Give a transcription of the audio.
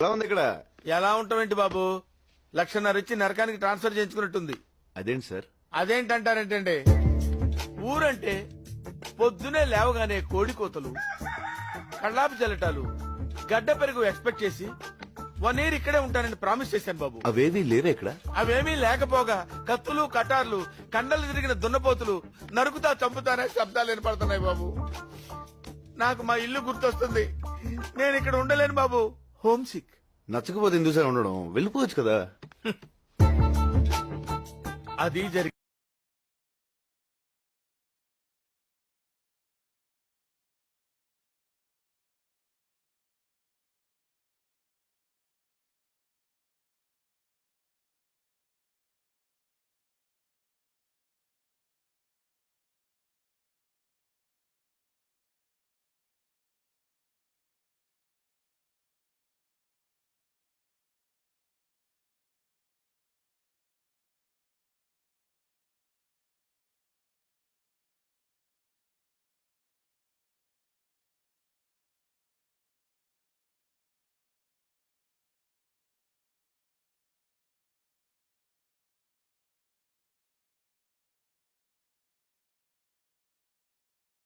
ఎలా ఉంది ఇక్కడ? ఎలా ఉంటామేంటి బాబు, 1,50,000 ఇచ్చి నరకానికి ట్రాన్స్ఫర్ చేయించుకున్నట్టుంది. అదేంటి సార్? అదేంటంటారేంటండి, ఊరంటే పొద్దునే లేవగానే కోడి కోతలు, కళ్ళాపి చల్లటాలు, గడ్డ పెరుగు ఎక్స్పెక్ట్ చేసి 1 year ఇక్కడే ఉంటానని ప్రామిస్ చేశాను బాబు. అవేవి లేవే ఇక్కడ? అవేమీ లేకపోగా కత్తులు కటార్లు, కండలు తిరిగిన దున్నపోతులు, నరుకుతా చంపుతానే శబ్దాలు వినపడుతున్నాయి బాబు. నాకు మా ఇల్లు గుర్తొస్తుంది. నేను ఇక్కడ ఉండలేను బాబు, హోమ్ సిక్. నచ్చకపోతే ఎందుకు సార్ ఉండడం? వెళ్ళిపోవచ్చు కదా. అది జరిగి